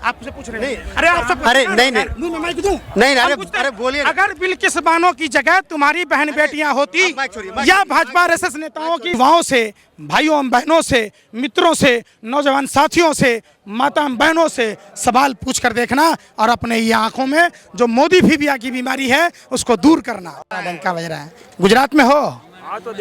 आपसे पूछ रहे हैं। अरे आपसे अरे नहीं नहीं मुंह में माइक दूं? नहीं हम अरे पूछते हैं, अरे बोलिए। अगर बिल्किस बानो की जगह तुम्हारी बहन बेटियां होती माइक छोड़िए, माइक या भाजपा आरएसएस नेताओं की युवाओं से, भाइयों बहनों से, मित्रों से, नौजवान साथियों से, माता बहनों से सवाल पूछ कर देखना और अपने ये आंखों में जो मोदी फीबिया की बीमारी है उसको दूर करना। डंका बज रहा है। गुजरात में हो?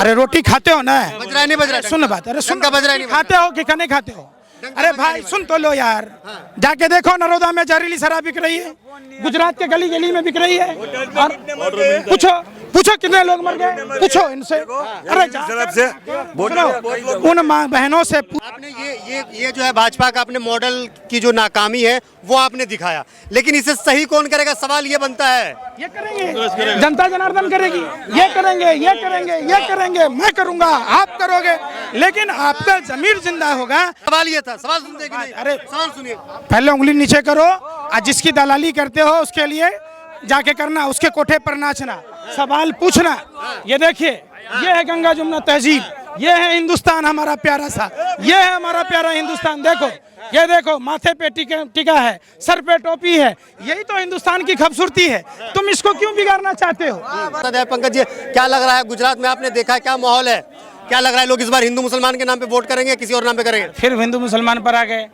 अरे रोटी खाते हो ना? बज रहा है नहीं बज रहा है? सुन बात, अरे सुन, डंका बज रहा है नहीं? खाते हो कि नहीं खाते हो? अरे भाई सुन तो लो यार, जाके देखो नरोदा में जहरीली शराब बिक रही है, गुजरात के गली गली में बिक रही है। और पूछो पूछो कितने लोग मर गए, पूछो इनसे। अरे उन माँ बहनों से आपने ये जो है भाजपा का अपने मॉडल की जो नाकामी है वो आपने दिखाया, लेकिन इसे सही कौन करेगा? सवाल ये बनता है। ये करेंगे, जनता जनार्दन करेगी, ये करेंगे, ये करेंगे, ये करेंगे, मैं करूंगा, आप करोगे, लेकिन आपका जमीर जिंदा होगा। सवाल ये था, सवाल सुनते कि नहीं? अरे सवाल सुनिए। पहले उंगली नीचे करो और जिसकी दलाली करते हो उसके लिए जाके करना, उसके कोठे पर नाचना, सवाल पूछना। ये देखिए, ये है गंगा जमुना तहजीब, ये है हिंदुस्तान हमारा प्यारा सा, ये है हमारा प्यारा हिंदुस्तान। देखो, ये देखो, माथे पे टीका है, सर पे टोपी है, यही तो हिंदुस्तान की खूबसूरती है। तुम इसको क्यों बिगाड़ना चाहते हो? पंकज जी, क्या लग रहा है गुजरात में आपने देखा क्या माहौल है? क्या लग रहा है लोग इस बार हिंदू मुसलमान के नाम पे वोट करेंगे, किसी और नाम पे करेंगे? फिर हिंदू मुसलमान पर आ गए।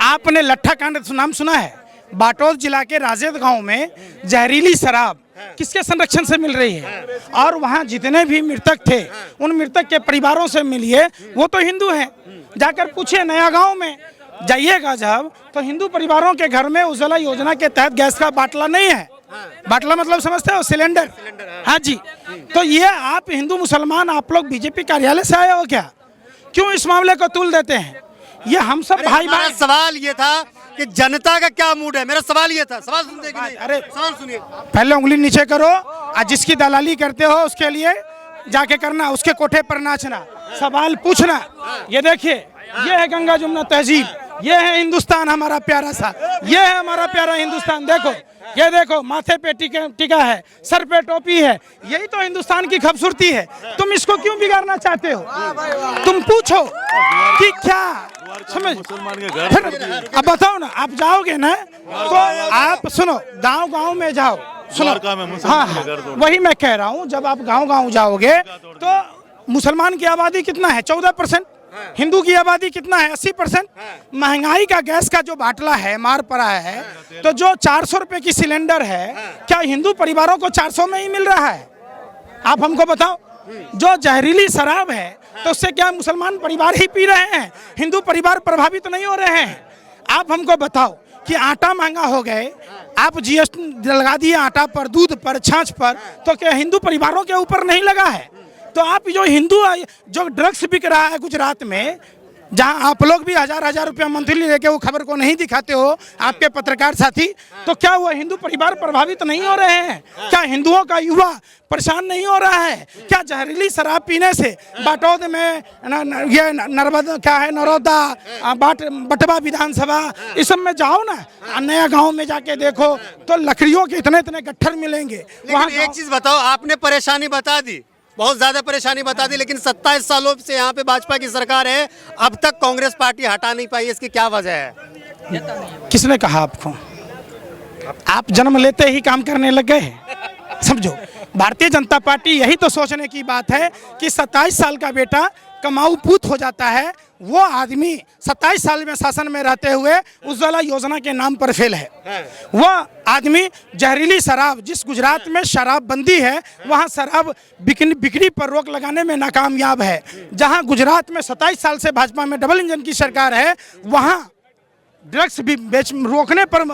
आपने लट्ठा कांड नाम सुना है? बाटोल जिला के राजेद गांव में जहरीली शराब किसके संरक्षण से मिल रही है? और वहां जितने भी मृतक थे उन मृतक के परिवारों से मिलिए, वो तो हिंदू हैं। जाकर पूछिए, नया गांव में जाइएगा जब, तो हिंदू परिवारों के घर में उज्ज्वला योजना के तहत गैस का बाटला नहीं है। बाटला मतलब समझते हो? सिलेंडर। हाँ जी। तो ये आप हिंदू मुसलमान, आप लोग बीजेपी कार्यालय से आए हो क्या? क्यों इस मामले को तुल देते हैं? ये हम सब भाई भाई। सवाल ये था कि जनता का क्या मूड है, मेरा सवाल ये था। सवाल सुनते कि नहीं? अरे सवाल सुनिए। पहले उंगली नीचे करो और जिसकी दलाली करते हो उसके लिए जाके करना, उसके कोठे पर नाचना, सवाल पूछना। ये देखिए, ये है गंगा जमुना तहजीब, ये है हिंदुस्तान हमारा प्यारा सा, ये है हमारा प्यारा हिंदुस्तान। देखो, ये देखो, माथे पे टीका है, सर पे टोपी है, यही तो हिंदुस्तान की खूबसूरती है। तुम इसको क्यों बिगाड़ना चाहते हो? तुम पूछो कि क्या समझ। फिर अब बताओ ना, आप जाओगे ना तो आप सुनो, गांव गांव में जाओ, सुनो। हाँ, वही मैं कह रहा हूँ, जब आप गांव गांव जाओगे तो मुसलमान की आबादी कितना है? 14%। हिंदू की आबादी कितना है? 80%। महंगाई का गैस का जो बाटला है मार पड़ा है, तो जो 400 रुपए की सिलेंडर है, क्या हिंदू परिवारों को 400 में ही मिल रहा है? आप हमको बताओ। जो जहरीली शराब है तो उससे क्या मुसलमान परिवार ही पी रहे हैं? हिंदू परिवार प्रभावित नहीं हो रहे हैं? आप हमको बताओ कि आटा महंगा हो गए, आप जीएसटी लगा दिए आटा पर, दूध पर, छाछ पर, तो क्या हिंदू परिवारों के ऊपर नहीं लगा है? तो आप जो हिंदू जो ड्रग्स बिक रहा है गुजरात में, जहां आप लोग भी हजार रुपया मंथली लेके वो खबर को नहीं दिखाते हो, आपके पत्रकार साथी, तो क्या वो हिंदू परिवार प्रभावित नहीं हो रहे हैं? क्या हिंदुओं का युवा परेशान नहीं हो रहा है? क्या जहरीली शराब पीने से बाटौद में ये नर्मदा क्या है, नरोदा, बटवा विधानसभा, इस सब में जाओ ना, नया गांव में जाके देखो तो लकड़ियों के इतने इतने गट्ठर मिलेंगे। वहाँ एक चीज बताओ, आपने परेशानी बता दी, बहुत ज्यादा परेशानी बता दी, लेकिन 27 सालों से यहाँ पे भाजपा की सरकार है, अब तक कांग्रेस पार्टी हटा नहीं पाई, इसकी क्या वजह है? किसने कहा आपको? आप जन्म लेते ही काम करने लग गए? समझो, भारतीय जनता पार्टी यही तो सोचने की बात है कि 27 साल का बेटा कमाऊ पूत हो जाता है, वो आदमी 27 साल में शासन में रहते हुए उज्ज्वला योजना के नाम पर फेल है। वो आदमी जहरीली शराब, जिस गुजरात में शराबबंदी है वहाँ शराब बिक्री पर रोक लगाने में नाकामयाब है। जहाँ गुजरात में 27 साल से भाजपा में डबल इंजन की सरकार है, वहाँ ड्रग्स भी रोकने पर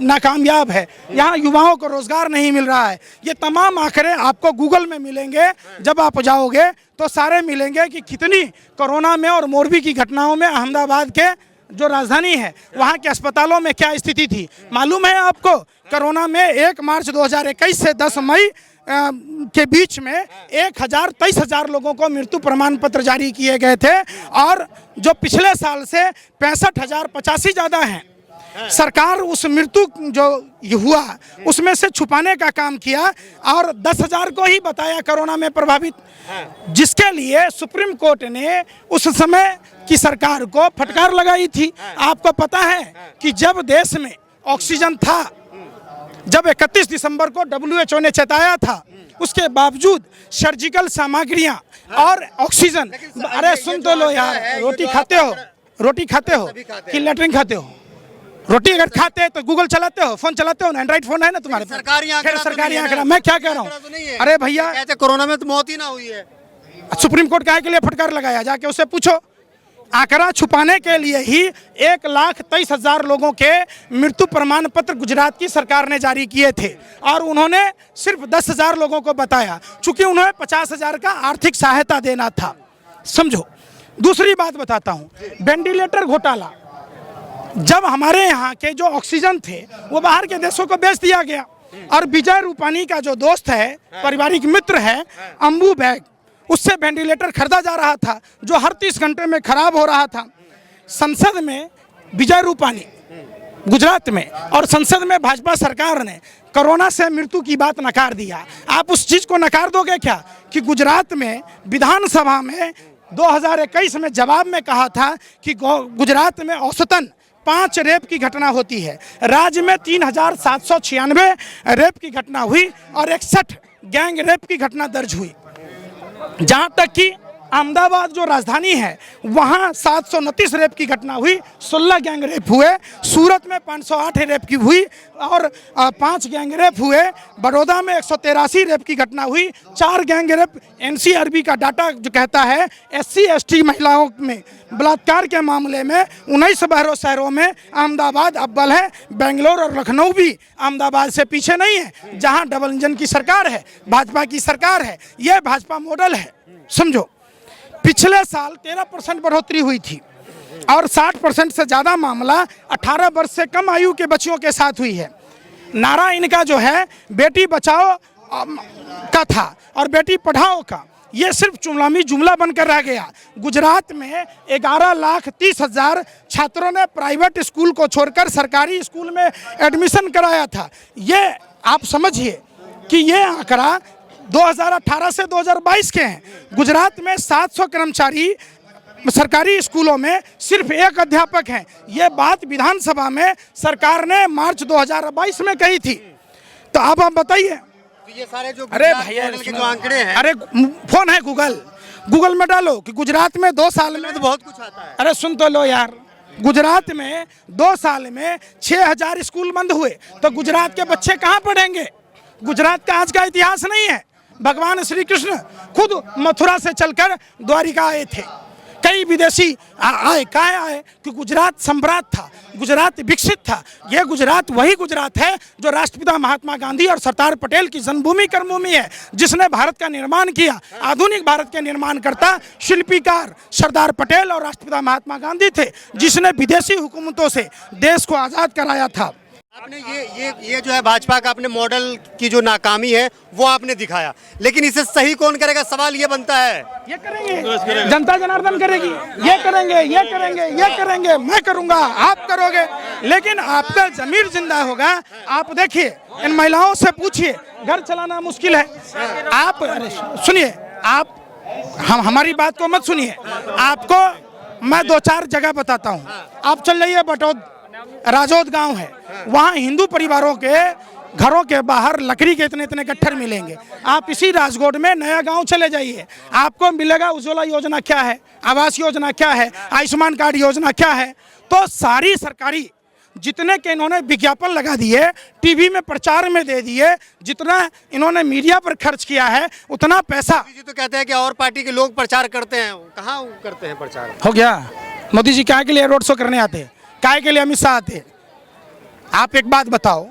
नाकामयाब है। यहाँ युवाओं को रोजगार नहीं मिल रहा है। ये तमाम आंकड़े आपको गूगल में मिलेंगे, जब आप जाओगे तो सारे मिलेंगे कि कितनी कोरोना में और मोरबी की घटनाओं में अहमदाबाद के जो राजधानी है वहाँ के अस्पतालों में क्या स्थिति थी मालूम है आपको? कोरोना में 1 मार्च 2021 से 10 मई के बीच में 23,000 लोगों को मृत्यु प्रमाण पत्र जारी किए गए थे, और जो पिछले साल से 65,085 ज़्यादा हैं। सरकार उस मृत्यु जो हुआ उसमें से छुपाने का काम किया और 10,000 को ही बताया कोरोना में प्रभावित। जिसके लिए सुप्रीम कोर्ट ने उस समय की सरकार को फटकार लगाई थी। आपको पता है कि जब देश में ऑक्सीजन था, जब 31 दिसंबर को WHO ने चेताया था, उसके बावजूद सर्जिकल सामग्रियां और ऑक्सीजन। अरे सुन तो लो यार, रोटी खाते हो कि लैट्रिन खाते हो? रोटी अगर खाते हैं तो गूगल चलाते हो, फोन चलाते हो ना, एंड्रॉइड फोन है ना तुम्हारे पास? सरकारी आंकड़ा। मैं क्या कह रहा हूँ, अरे भैया कहते कोरोना में तो मौत ही ना हुई है। सुप्रीम कोर्ट काहे के लिए फटकार लगाया? जाके उससे पूछो। आंकड़ा छुपाने के लिए ही 1,23,000 लोगों के मृत्यु प्रमाण पत्र गुजरात की सरकार ने जारी किए थे और उन्होंने सिर्फ 10,000 लोगों को बताया, चूंकि उन्हें 50,000 का आर्थिक सहायता देना था। समझो। दूसरी बात बताता हूँ, वेंटिलेटर घोटाला। जब हमारे यहाँ के जो ऑक्सीजन थे वो बाहर के देशों को बेच दिया गया और विजय रूपानी का जो दोस्त है, पारिवारिक मित्र है, अंबू बैग, उससे वेंटिलेटर खरीदा जा रहा था जो हर 30 घंटे में खराब हो रहा था। संसद में विजय रूपानी गुजरात में और संसद में भाजपा सरकार ने कोरोना से मृत्यु की बात नकार दिया। आप उस चीज को नकार दोगे क्या कि गुजरात में विधानसभा में 2021 में जवाब में कहा था कि गुजरात में औसतन 5 रेप की घटना होती है, राज्य में 3,796 रेप की घटना हुई और 61 गैंग रेप की घटना दर्ज हुई। जहां तक कि अहमदाबाद जो राजधानी है वहां 729 रेप की घटना हुई, 16 गैंग रेप हुए। सूरत में 508 रेप की हुई और 5 गैंग रेप हुए। बड़ौदा में 183 रेप की घटना हुई, 4 गैंग रेप। NCRB का डाटा जो कहता है SC ST महिलाओं में बलात्कार के मामले में 19 शहरों में अहमदाबाद अव्वल है। बेंगलोर और लखनऊ भी अहमदाबाद से पीछे नहीं है, जहां डबल इंजन की सरकार है, भाजपा की सरकार है। यह भाजपा मॉडल है। समझो, पिछले साल 13% बढ़ोतरी हुई थी और 60% से ज़्यादा मामला 18 वर्ष से कम आयु के बच्चियों के साथ हुई है। नारा इनका जो है बेटी बचाओ का था और बेटी पढ़ाओ का, ये सिर्फ जुमला बनकर रह गया। गुजरात में 11,30,000 छात्रों ने प्राइवेट स्कूल को छोड़कर सरकारी स्कूल में एडमिशन कराया था। ये आप समझिए कि ये आंकड़ा 2018 से 2022 के हैं। गुजरात में 700 कर्मचारी सरकारी स्कूलों में सिर्फ 1 अध्यापक हैं। ये बात विधानसभा में सरकार ने मार्च 2022 में कही थी। तो अब आप बताइए, ये सारे जो अरे भैया के जो आंकड़े हैं, अरे फोन है, गूगल में डालो कि गुजरात में 2 साल में तो बहुत कुछ आता है। अरे सुन तो लो यार, गुजरात में 2 साल में 6,000 स्कूल बंद हुए, तो गुजरात के बच्चे कहाँ पढ़ेंगे? गुजरात का आज का इतिहास नहीं है। भगवान श्री कृष्ण खुद मथुरा से चलकर द्वारिका आए थे। कई विदेशी आए, काहे आए? कि गुजरात सम्राट था, गुजरात विकसित था। यह गुजरात वही गुजरात है जो राष्ट्रपिता महात्मा गांधी और सरदार पटेल की जन्मभूमि कर्मभूमि है, जिसने भारत का निर्माण किया। आधुनिक भारत के निर्माणकर्ता शिल्पीकार सरदार पटेल और राष्ट्रपिता महात्मा गांधी थे, जिसने विदेशी हुकूमतों से देश को आज़ाद कराया था। आपने ये जो है भाजपा का अपने मॉडल की जो नाकामी है वो आपने दिखाया, लेकिन इसे सही कौन करेगा? सवाल ये बनता है। ये करेंगे, जनता जनार्दन करेगी। ये करेंगे, मैं करूंगा, आप करोगे, लेकिन आपका जमीर जिंदा होगा। आप देखिए, इन महिलाओं से पूछिए, घर चलाना मुश्किल है। आप सुनिए, आप हमारी बात को मत सुनिए। आपको मैं 2-4 जगह बताता हूँ। आप चल जाइए, राजौद गांव है, वहाँ हिंदू परिवारों के घरों के बाहर लकड़ी के इतने गट्ठर मिलेंगे। आप इसी राजकोट में नया गांव चले जाइए, आपको मिलेगा उज्ज्वला योजना क्या है, आवास योजना क्या है, आयुष्मान कार्ड योजना क्या है। तो सारी सरकारी जितने के इन्होंने विज्ञापन लगा दिए, टीवी में प्रचार में दे दिए, जितना इन्होंने मीडिया पर खर्च किया है, उतना पैसा। मोदी जी तो कहते हैं कि और पार्टी के लोग प्रचार करते हैं, कहाँ करते हैं प्रचार? हो गया। मोदी जी काहे के लिए रोड शो करने आते हैं? काहे के लिए अमित शाह आते? आप एक बात बताओ,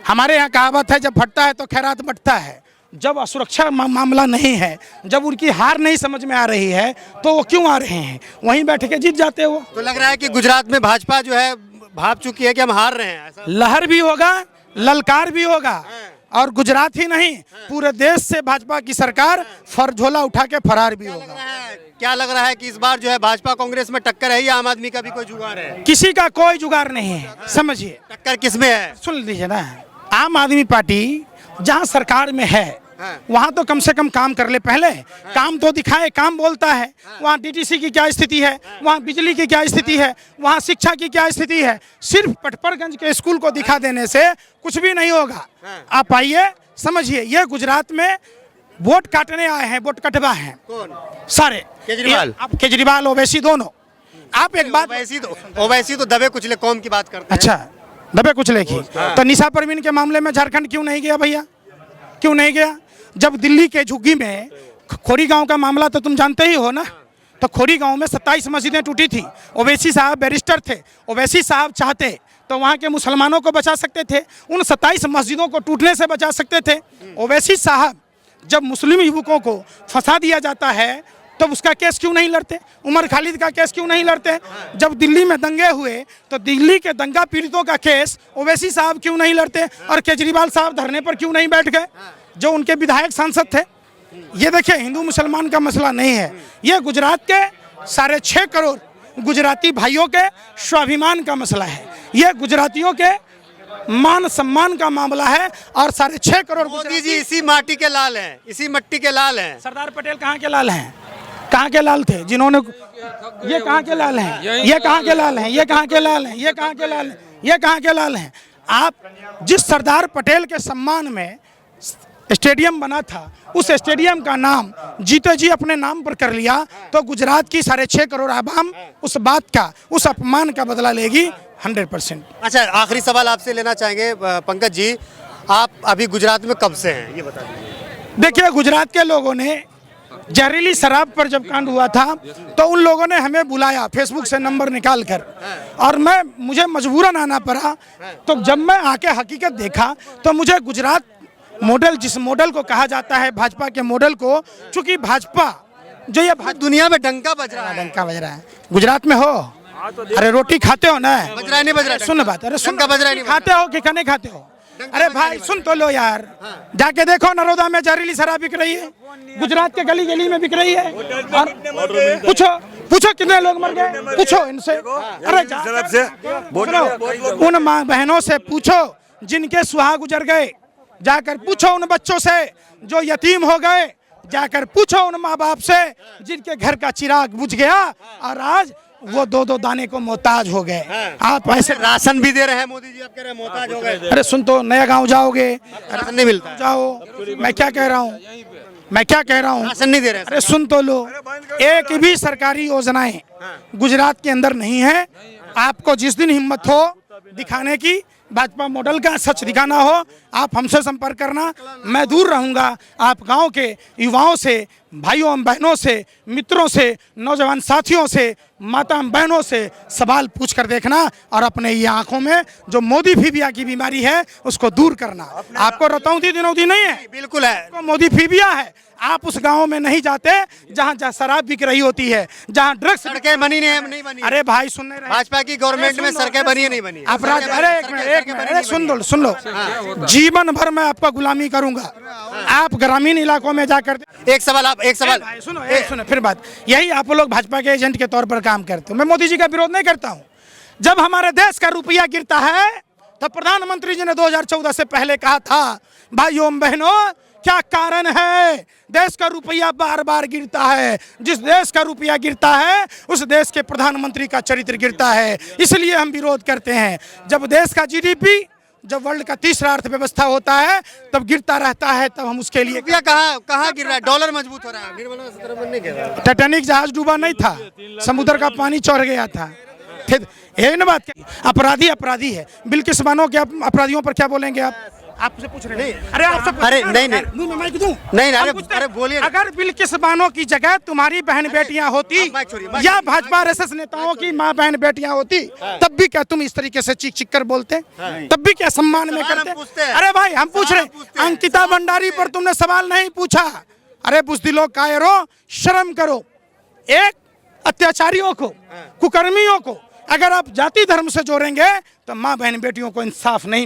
हमारे यहाँ कहावत है, जब फटता है तो खैरात बंटता है। जब असुरक्षा मामला नहीं है, जब उनकी हार नहीं समझ में आ रही है, तो वो क्यों आ रहे हैं? वहीं बैठ के जीत जाते हो। तो लग रहा है कि गुजरात में भाजपा जो है भाप चुकी है कि हम हार रहे हैं। लहर भी होगा, ललकार भी होगा, और गुजरात ही नहीं पूरे देश से भाजपा की सरकार फरझोला उठा के फरार भी होगा। क्या लग रहा है कि इस बार जो है भाजपा कांग्रेस में टक्कर है या आम आदमी का भी कोई जुगाड़ है? किसी का कोई जुगाड़ नहीं है। समझिए, टक्कर किसमें है? सुन लीजिए ना, आम आदमी पार्टी जहां सरकार में है वहाँ तो कम से कम काम कर ले पहले, काम तो दिखाए, काम बोलता है। वहाँ डीटीसी की क्या स्थिति है, वहाँ बिजली की क्या स्थिति है, वहाँ शिक्षा की क्या स्थिति है। सिर्फ पटपरगंज के स्कूल को दिखा देने से कुछ भी नहीं होगा। आप आइए, समझिए, ये गुजरात में वोट काटने आए हैं, वोट कटवा हैं सारे केजरीवाल। आप केजरीवाल ओवैसी दोनों। आप एक बात, ओवैसी तो दबे कुचले कौम की बात करते हैं। अच्छा, दबे कुछ लेखी तो निशा परवीन के मामले में झारखंड क्यों नहीं गया भैया, क्यों नहीं गया? जब दिल्ली के झुग्गी में खोरी गांव का मामला तो तुम जानते ही हो ना, तो खोरी गांव में 27 मस्जिदें टूटी थी। ओवैसी साहब बैरिस्टर थे, ओवैसी साहब चाहते तो वहाँ के मुसलमानों को बचा सकते थे, उन 27 मस्जिदों को टूटने से बचा सकते थे। ओवैसी साहब जब मुस्लिम युवकों को फंसा दिया जाता है तो उसका केस क्यों नहीं लड़ते? उमर खालिद का केस क्यों नहीं लड़ते? जब दिल्ली में दंगे हुए तो दिल्ली के दंगा पीड़ितों का केस ओवैसी साहब क्यों नहीं लड़ते? और केजरीवाल साहब धरने पर क्यों नहीं बैठ गए, जो उनके विधायक सांसद थे? ये देखिए, हिंदू मुसलमान का मसला नहीं है, ये गुजरात के 6.5 करोड़ गुजराती भाइयों के स्वाभिमान का मसला है। ये गुजरातियों के मान सम्मान का मामला है। और 6.5 करोड़ मोदी जी इसी माटी के लाल हैं, इसी मिट्टी के लाल हैं। सरदार पटेल कहाँ के लाल हैं? कहाँ के लाल थे जिन्होंने, ये कहाँ के लाल हैं, ये कहाँ के लाल हैं, ये कहाँ के लाल हैं, ये कहाँ के लाल हैं, ये कहाँ के लाल हैं? आप जिस सरदार पटेल के सम्मान में स्टेडियम बना था, उस स्टेडियम का नाम जीतो जी अपने नाम पर कर लिया, तो गुजरात की 6.5 करोड़ आवाम उस बात का, उस अपमान का बदला लेगी 100%। अच्छा, आखिरी सवाल आपसे लेना चाहेंगे पंकज जी, आप अभी गुजरात में कब से हैं, ये बता दीजिए। देखिए, गुजरात के लोगों ने जहरीली शराब पर जब कांड हुआ था तो उन लोगों ने हमें बुलाया फेसबुक से नंबर निकाल कर, और मुझे मजबूरन आना पड़ा। तो जब मैं आके हकीकत देखा तो मुझे गुजरात मॉडल, जिस मॉडल को कहा जाता है भाजपा के मॉडल को, चूंकि भाजपा जो ये दुनिया में डंका बज रहा है, डंका बज रहा है। गुजरात में हो, अरे रोटी खाते हो ना? बज रहा है, नहीं बज रहा है? सुन बात, अरे सुन, डंका बज रहा है, नहीं खाते हो कि नहीं खाते हो? अरे भाई सुन तो लो यार, जाके देखो नरोदा में जहरीली शराब बिक रही है, गुजरात के गली गली में बिक रही है। और पूछो कितने लोग मर गए, पूछो इनसे। अरे उन माँ बहनों से पूछो जिनके सुहाग गुजर गए, जाकर पूछो उन बच्चों से जो यतीम हो गए, जाकर पूछो उन माँ बाप से जिनके घर का चिराग बुझ गया और आज वो 2-2 दाने को मोहताज हो गए। आप ऐसे राशन भी दे रहे हैं मोदी जी, आप कह रहे हैं मोहताज हो गए। अरे सुन तो, नया गांव जाओगे, राशन नहीं मिलता है। जाओ, मैं क्या कह रहा हूँ, मैं क्या कह रहा हूँ, राशन नहीं दे रहे हैं। अरे सुन तो लो, एक भी सरकारी योजनाएं गुजरात के अंदर नहीं है। आपको जिस दिन हिम्मत हो दिखाने की, भाजपा मॉडल का सच दिखाना हो, आप हमसे संपर्क करना, मैं दूर रहूंगा। आप गांव के युवाओं से, भाइयों बहनों से, मित्रों से, नौजवान साथियों से, माता बहनों से सवाल पूछ कर देखना और अपने ये आंखों में जो मोदी फीबिया की बीमारी है उसको दूर करना। आपको रतौंधी दिनौधी नहीं है, बिल्कुल है, आपको मोदी फीबिया है। आप उस गांव में नहीं जाते जहां शराब बिक रही होती है, जहां ड्रग्स। सड़कें बनी नहीं बनी। अरे भाई सुन नहीं रहे, भाजपा की गवर्नमेंट में सड़कें बनी है नहीं बनी? अपराध, अरे एक मिनट, सुन लो, जीवन भर मैं आपका गुलामी करूंगा। आप ग्रामीण इलाकों में जाकर एक सवाल सुनो फिर बात, यही आप लोग भाजपा के एजेंट के तौर पर काम करते हो। मैं मोदी जी का विरोध नहीं करता हूं। जब हमारे देश का रुपया गिरता है तो प्रधानमंत्री जी ने 2014 से पहले कहा था, भाइयों बहनों क्या कारण है देश का रुपया बार बार गिरता है? जिस देश का रुपया गिरता है उस देश के प्रधानमंत्री का चरित्र गिरता है। इसलिए हम विरोध करते हैं। जब देश का जीडीपी, जब वर्ल्ड का तीसरा अर्थव्यवस्था होता है तब गिरता रहता है, तब हम उसके लिए कहाँ गिर रहा है? डॉलर मजबूत हो रहा है, निर्मला सीतारमण नहीं कह रहा है। टाइटैनिक जहाज डूबा नहीं था, समुद्र का पानी चढ़ गया था। यही ना बात। अपराधी अपराधी है। बिल्किस बानो के अपराधियों पर क्या बोलेंगे आप? आपसे पूछ रहे हैं। अरे आपसे, अरे नहीं, मुंह में माइक दूं? नहीं, अरे बोलिए। अगर बिल्किस बानो की जगह तुम्हारी बहन बेटियां होती या भाजपा आरएसएस नेताओं की माँ बहन बेटियां होती, तब भी क्या तुम इस तरीके से चीख चीख कर बोलते? तब भी क्या सम्मान में करते? अरे भाई हम पूछ रहे, अंकिता भंडारी पर तुमने सवाल नहीं पूछा। अरे बुज़दिलों कायरों, शर्म करो। एक अत्याचारियों को, कुकर्मियों को अगर आप जाति धर्म से जोड़ेंगे तो माँ बहन बेटियों को इंसाफ नहीं